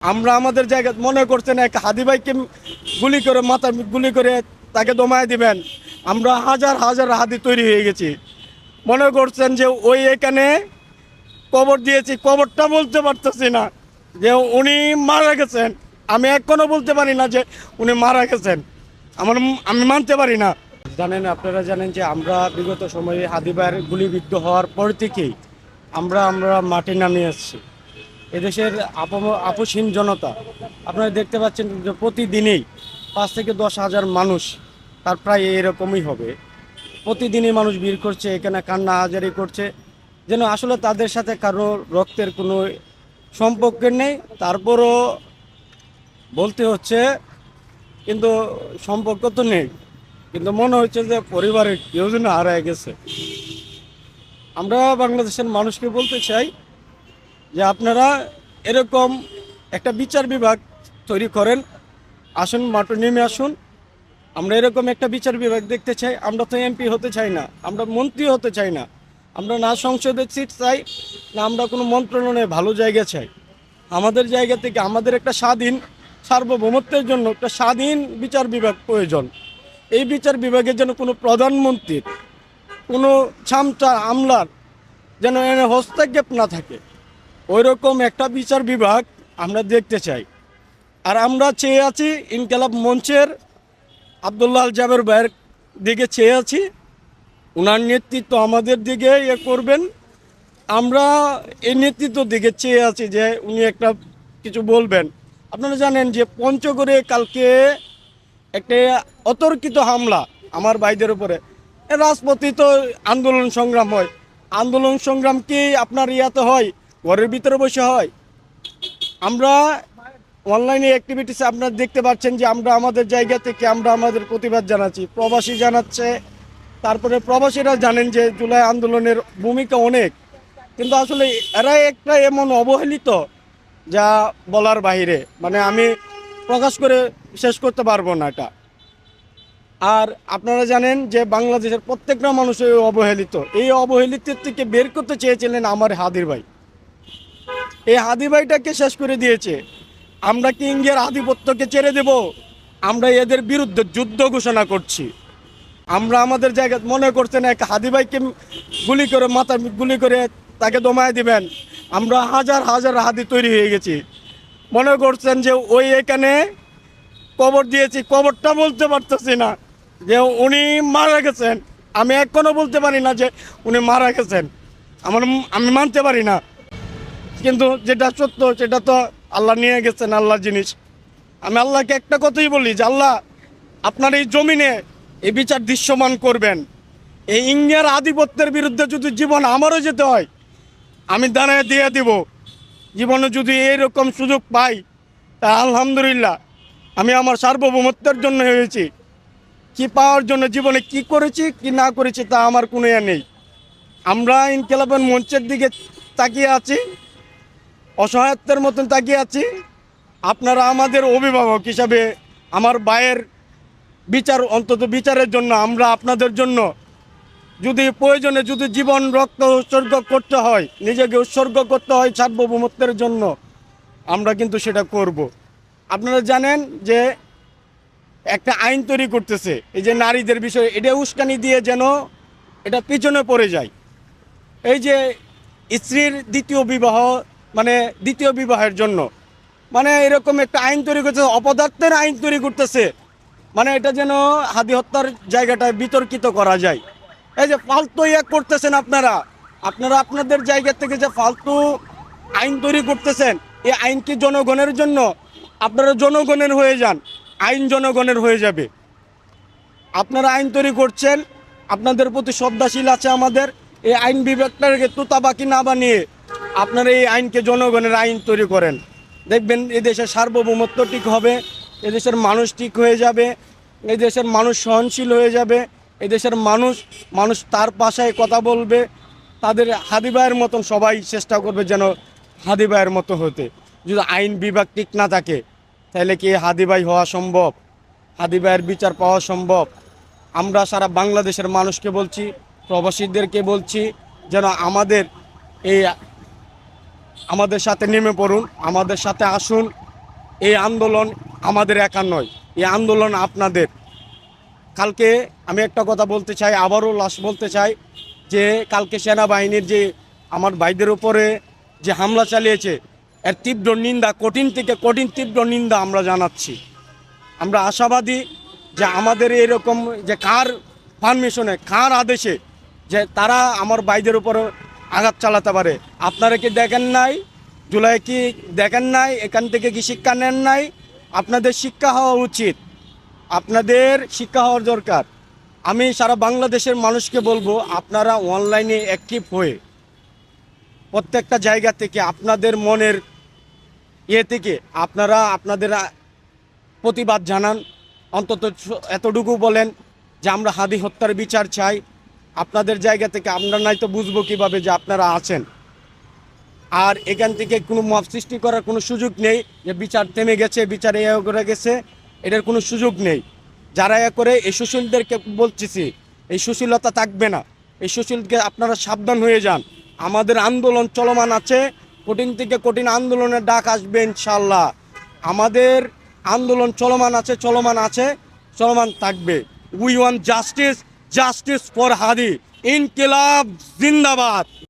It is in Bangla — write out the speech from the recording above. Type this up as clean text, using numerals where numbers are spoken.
আমরা আমাদের জায়গা মনে করছেন এক হাদি ভাইকে গুলি করে মাথা গুলি করে তাকে দমায় দিবেন। আমরা হাজার হাজার হাদি তৈরি হয়ে গেছি। মনে করছেন যে ওই এখানে কবর দিয়েছি, কবরটা বলতে পারতেছি না যে উনি মারা গেছেন। আমি এখনো বলতে পারি না যে উনি মারা গেছেন। আমি মানতে পারি না। জানেন, আপনারা জানেন যে আমরা বিগত সময়ে হাদি ভাইয়ের গুলিবিদ্ধ হওয়ার পর থেকেই আমরা মাঠে নামিয়ে এসেছি। এদেশের আপোষহীন জনতা, আপনারা দেখতে পাচ্ছেন যে প্রতিদিনই 5 থেকে 10 হাজার মানুষ, তার প্রায় এরকমই হবে, প্রতিদিনই মানুষ ভিড় করছে, এখানে কান্না হাজারি করছে, যেন আসলে তাদের সাথে কারো রক্তের কোনো সম্পর্ক নেই। তারপরও বলতে হচ্ছে, কিন্তু সম্পর্ক তো নেই, কিন্তু মনে হচ্ছে যে পরিবারের কেউ যেন হারায় গেছে। আমরা বাংলাদেশের মানুষকে বলতে চাই যে আপনারা এরকম একটা বিচার বিভাগ তৈরি করেন, আসুন মাঠে নেমে আসুন। আমরা এরকম একটা বিচার বিভাগ দেখতে চাই। আমরা তো এমপি হতে চাই না, আমরা মন্ত্রী হতে চাই না, আমরা না সংসদের সিট চাই, না আমরা কোনো মন্ত্রণালয়ে ভালো জায়গা চাই। আমাদের জায়গা থেকে আমাদের একটা স্বাধীন সার্বভৌমত্বের জন্য একটা স্বাধীন বিচার বিভাগ প্রয়োজন। এই বিচার বিভাগের যেন কোনো প্রধানমন্ত্রীর কোনো ছামচা আমলার যেন এনে হস্তক্ষেপ না থাকে, ওই রকম একটা বিচার বিভাগ আমরা দেখতে চাই। আর আমরা চেয়ে আছি ইনকিলাব মঞ্চের আব্দুল্লাহ আল জাবের ভাইয়ের দিকে চেয়ে আছি, ওনার নেতৃত্ব আমাদের দিকে করবেন। আমরা এই নেতৃত্ব দিকে চেয়ে আছি যে উনি একটা কিছু বলবেন। আপনারা জানেন যে পঞ্চগড়ে কালকে একটা অতর্কিত হামলা আমার ভাইদের উপরে। রাজপথে তো আন্দোলন সংগ্রাম হয়, আন্দোলন সংগ্রাম কি আপনার ইয়াতে হয়, ঘরের ভিতরে বসে হয়? আমরা অনলাইনে অ্যাক্টিভিটিসে আপনারা দেখতে পাচ্ছেন যে আমরা আমাদের জায়গা থেকে আমরা আমাদের প্রতিবাদ জানাচ্ছি, প্রবাসী জানাচ্ছে, তারপরে প্রবাসীরা জানেন যে জুলাই আন্দোলনের ভূমিকা অনেক, কিন্তু আসলে এরা একটা এমন অবহেলিত যা বলার বাইরে, মানে আমি প্রকাশ করে শেষ করতে পারবো না এটা। আর আপনারা জানেন যে বাংলাদেশের প্রত্যেকটা মানুষ অবহেলিত, এই অবহেলিত থেকে বের করতে চেয়েছিলেন আমার হাদির ভাই। এই হাদি ভাইটাকে শেষ করে দিয়েছে। আমরা কি ইন্ডিয়ার আধিপত্যকে ছেড়ে দেব? আমরা এদের বিরুদ্ধে যুদ্ধ ঘোষণা করছি। আমরা আমাদের জায়গা মনে করছেন এক হাদি ভাইকে গুলি করে মাথা গুলি করে তাকে দমায় দিবেন। আমরা হাজার হাজার হাদি তৈরি হয়ে গেছি। মনে করছেন যে ওই এখানে কবর দিয়েছি, কবরটা বলতে পারতেছি না যে উনি মারা গেছেন। আমি এখনো বলতে পারি না যে উনি মারা গেছেন। আমি মানতে পারি না, কিন্তু যেটা সত্য সেটা তো আল্লাহ নিয়ে গেছেন, আল্লাহর জিনিস। আমি আল্লাহকে একটা কথাই বলি যে আল্লাহ, আপনার এই জমিনে এই বিচার দৃশ্যমান করবেন। এই ইন্ডিয়ার আধিপত্যের বিরুদ্ধে যদি জীবন আমারও যেতে হয়, আমি দাঁড়ায় দিয়ে দিব। জীবনে যদি এইরকম সুযোগ পাই, তা আলহামদুলিল্লাহ। আমি আমার সার্বভৌমত্বের জন্য হয়েছি, কি পাওয়ার জন্য জীবনে কি করেছি কি না করেছি তা আমার কোনো ইয়ে নেই। আমরা ইনকিলাবের মঞ্চের দিকে তাকিয়ে আছি, অসহায়ত্বের মতন তাকিয়ে আছি। আপনারা আমাদের অভিভাবক হিসাবে আমার ভাইয়ের বিচার, অন্তত বিচারের জন্য আমরা আপনাদের জন্য যদি প্রয়োজনে যদি জীবন রক্ত উৎসর্গ করতে হয়, নিজেকে উৎসর্গ করতে হয় সার্বভৌমত্বের জন্য, আমরা কিন্তু সেটা করব। আপনারা জানেন যে একটা আইন তৈরি করতেছে এই যে নারীদের বিষয়ে, এটা উস্কানি দিয়ে যেন এটা পিছনে পড়ে যায়। এই যে স্ত্রীর দ্বিতীয় বিবাহ, মানে দ্বিতীয় বিবাহের জন্য, মানে এরকম একটা আইন তৈরি করতেছে, অপদার্থের আইন তৈরি করতেছে, মানে এটা যেন হাদি হত্যার জায়গাটায় বিতর্কিত করা যায়। এই যে ফালতু ইয়ে করতেছেন আপনারা, আপনাদের জায়গা থেকে যে ফালতু আইন তৈরি করতেছেন, এই আইন কি জনগণের জন্য? আপনারা জনগণের হয়ে যান, আইন জনগণের হয়ে যাবে। আপনারা আইন তৈরি করছেন, আপনাদের প্রতি শ্রদ্ধাশীল আছে আমাদের। এই আইন বিভাগটাকে তুতাবাকি না বানিয়ে আপনারা এই আইনকে জনগণের আইন তৈরি করেন, দেখবেন এদেশের সার্বভৌমত্ব ঠিক হবে, এদেশের মানুষ ঠিক হয়ে যাবে, এই দেশের মানুষ সহনশীল হয়ে যাবে, এদেশের মানুষ তার ভাষায় কথা বলবে, তাদের হাদি ভাইয়ের মতন সবাই চেষ্টা করবে যেন হাদি ভাইয়ের মতো হতে। যদি আইন বিভাগ ঠিক না থাকে, তাহলে কি হাদি ভাই হওয়া সম্ভব? হাদি ভাইয়ের বিচার পাওয়া সম্ভব? আমরা সারা বাংলাদেশের মানুষকে বলছি, প্রবাসীদেরকে বলছি, যেন আমাদের সাথে নেমে পড়ুন, আমাদের সাথে আসুন। এই আন্দোলন আমাদের একা নয়, এই আন্দোলন আপনাদের। কালকে আমি একটা কথা বলতে চাই, আবারও লাস্ট বলতে চাই, যে কালকে সেনাবাহিনীর যে আমার ভাইদের উপরে যে হামলা চালিয়েছে, এর তীব্র নিন্দা, কঠিন থেকে কঠিন তীব্র নিন্দা আমরা জানাচ্ছি। আমরা আশাবাদী যে আমাদের এরকম যে কার পারমিশনে, কার আদেশে যে তারা আমার ভাইদের উপরে আঘাত চালাতে পারে। আপনারা কি দেখেন নাই জুলাই, কি দেখেন নাই? এখান থেকে কি শিক্ষা নেন নাই? আপনাদের শিক্ষা হওয়া উচিত, আপনাদের শিক্ষা হওয়ার দরকার। আমি সারা বাংলাদেশের মানুষকে বলবো, আপনারা অনলাইনে অ্যাক্টিভ হয়ে প্রত্যেকটা জায়গা থেকে আপনাদের মনের থেকে আপনারা আপনাদের প্রতিবাদ জানান। অন্তত এতটুকু বলেন যে আমরা হাদি হত্যার বিচার চাই। আপনাদের জায়গা থেকে আমরা নাই তো বুঝবো কীভাবে যে আপনারা আছেন। আর এখান থেকে কোনো মব সৃষ্টি করার কোনো সুযোগ নেই যে বিচার থেমে গেছে, বিচার এ করে গেছে, এটার কোনো সুযোগ নেই। যারা এ করে, এই সুশীলদেরকে বলতেছি, এই সুশীলতা থাকবে না। এই সুশীলকে আপনারা সাবধান হয়ে যান। আমাদের আন্দোলন চলমান আছে, কঠিন থেকে কঠিন আন্দোলনের ডাক আসবে ইনশাল্লাহ। আমাদের আন্দোলন চলমান আছে, চলমান থাকবে। We want justice, justice for Hadi. ইনকিলাব জিন্দাবাদ।